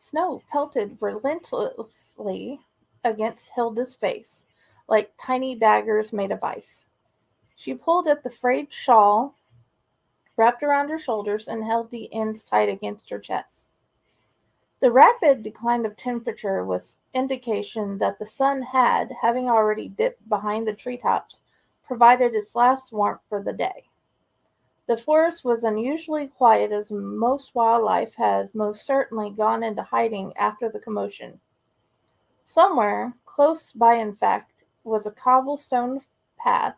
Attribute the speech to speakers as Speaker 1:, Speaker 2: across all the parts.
Speaker 1: Snow pelted relentlessly against Hilda's face, like tiny daggers made of ice. She pulled at the frayed shawl wrapped around her shoulders and held the ends tight against her chest. The rapid decline of temperature was indication that the sun had, having already dipped behind the treetops, provided its last warmth for the day. The forest was unusually quiet, as most wildlife had most certainly gone into hiding after the commotion. Somewhere, close by in fact, was a cobblestone path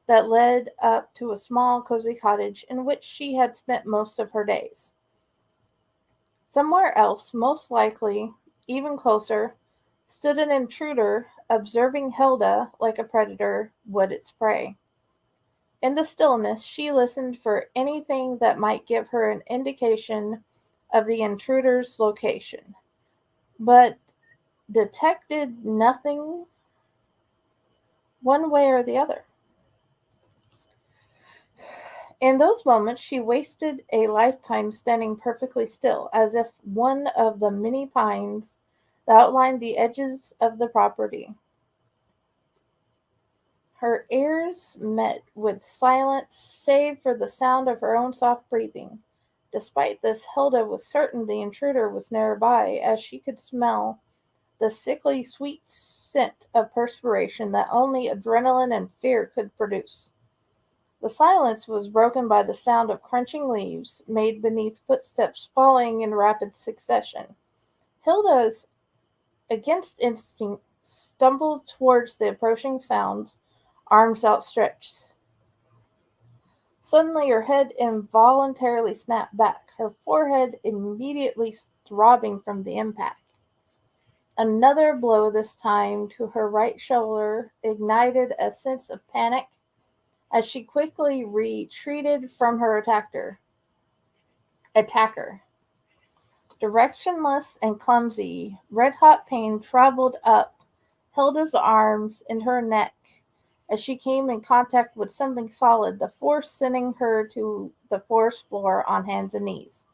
Speaker 1: that led up to a small, cozy cottage in which she had spent most of her days. Somewhere else, most likely, even closer, stood an intruder, observing Hilda like a predator would its prey. In the stillness, she listened for anything that might give her an indication of the intruder's location, but detected nothing one way or the other. In those moments, she wasted a lifetime standing perfectly still, as if one of the many pines that outlined the edges of the property. Her ears met with silence, save for the sound of her own soft breathing. Despite this, Hilda was certain the intruder was nearby, as she could smell the sickly sweet scent of perspiration that only adrenaline and fear could produce. The silence was broken by the sound of crunching leaves, made beneath footsteps falling in rapid succession. Hilda, against instinct, stumbled towards the approaching sounds, arms outstretched. Suddenly her head involuntarily snapped back, her forehead immediately throbbing from the impact. Another blow, this time to her right shoulder, ignited a sense of panic as she quickly retreated from her attacker. Directionless and clumsy, red-hot pain traveled up Hilda's arms and her neck as she came in contact with something solid, the force sending her to the forest floor on hands and knees.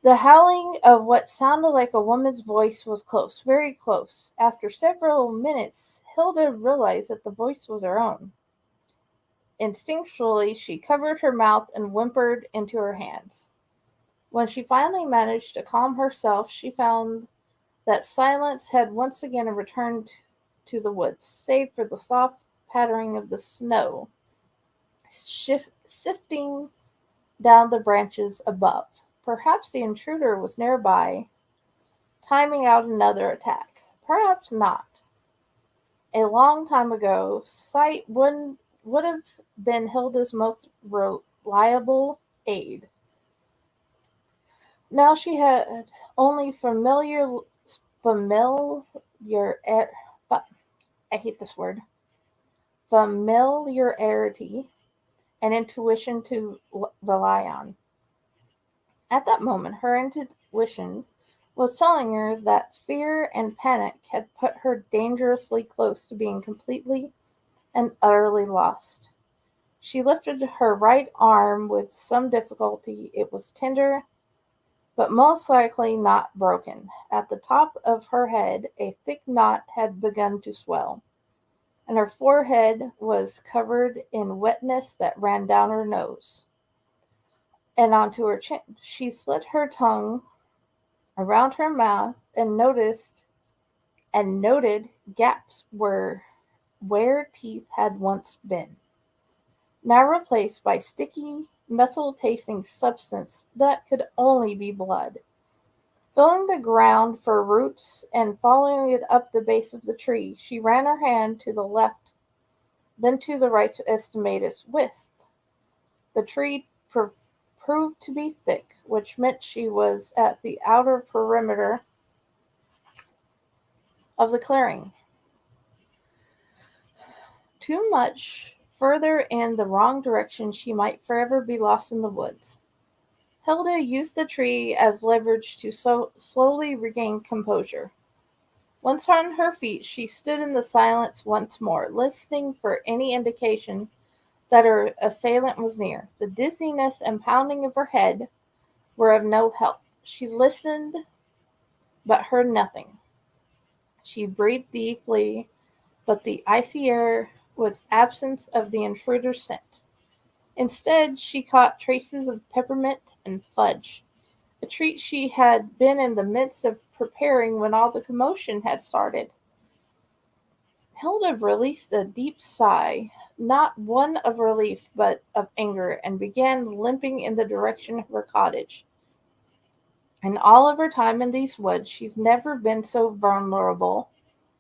Speaker 1: The howling of what sounded like a woman's voice was close, very close. After several minutes, Hilda realized that the voice was her own. Instinctually, she covered her mouth and whimpered into her hands. When she finally managed to calm herself, she found that silence had once again returned to the woods, save for the soft pattering of the snow sifting down the branches above. Perhaps the intruder was nearby, timing out another attack. Perhaps not. A long time ago, sight would have been Hilda's most reliable aid. Now she had only familiar, but I hate this word, familiarity and intuition to rely on. At that moment, her intuition was telling her that fear and panic had put her dangerously close to being completely and utterly lost. She lifted her right arm with some difficulty. It was tender, but most likely not broken. At the top of her head, a thick knot had begun to swell, and her forehead was covered in wetness that ran down her nose and onto her chin. She slid her tongue around her mouth and noted gaps where teeth had once been, now replaced by sticky, metal-tasting substance that could only be blood. Feeling the ground for roots and following it up the base of the tree, she ran her hand to the left, then to the right to estimate its width. The tree proved to be thick, which meant she was at the outer perimeter of the clearing. Too much further in the wrong direction, she might forever be lost in the woods. Hilda used the tree as leverage to slowly regain composure. Once on her feet, she stood in the silence once more, listening for any indication that her assailant was near. The dizziness and pounding of her head were of no help. She listened but heard nothing. She breathed deeply, but the icy air was absence of the intruder's scent. Instead, she caught traces of peppermint and fudge, a treat she had been in the midst of preparing when all the commotion had started. Hilda released a deep sigh, not one of relief but of anger, and began limping in the direction of her cottage. In all of her time in these woods, she's never been so vulnerable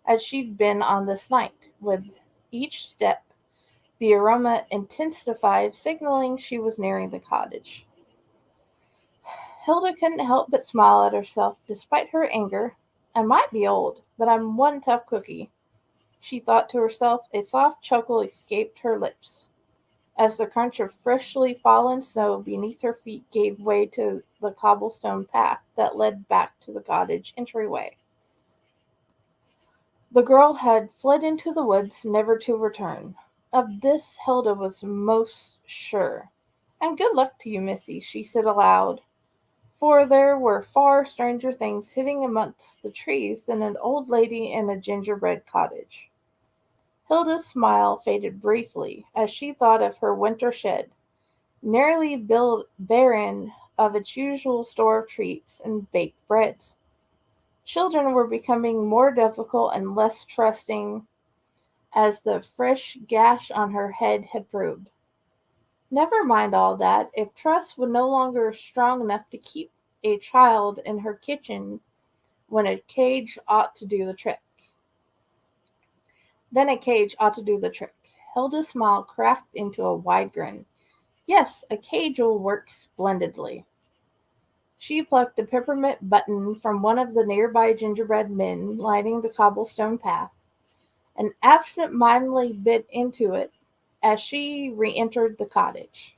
Speaker 1: as she'd been on this night. With each step, the aroma intensified, signaling she was nearing the cottage. Hilda couldn't help but smile at herself despite her anger. I might be old, but I'm one tough cookie, she thought to herself. A soft chuckle escaped her lips as the crunch of freshly fallen snow beneath her feet gave way to the cobblestone path that led back to the cottage entryway. The girl had fled into the woods, never to return. Of this Hilda was most sure. And good luck to you, Missy, she said aloud, for there were far stranger things hidden amongst the trees than an old lady in a gingerbread cottage. Hilda's smile faded briefly as she thought of her winter shed, nearly barren of its usual store of treats and baked breads. Children were becoming more difficult and less trusting, as the fresh gash on her head had proved. Never mind all that. If trust was no longer strong enough to keep a child in her kitchen when a cage ought to do the trick, then a cage ought to do the trick. Hilda's smile cracked into a wide grin. Yes, a cage will work splendidly. She plucked a peppermint button from one of the nearby gingerbread men lining the cobblestone path, and absent-mindedly bit into it as she re-entered the cottage.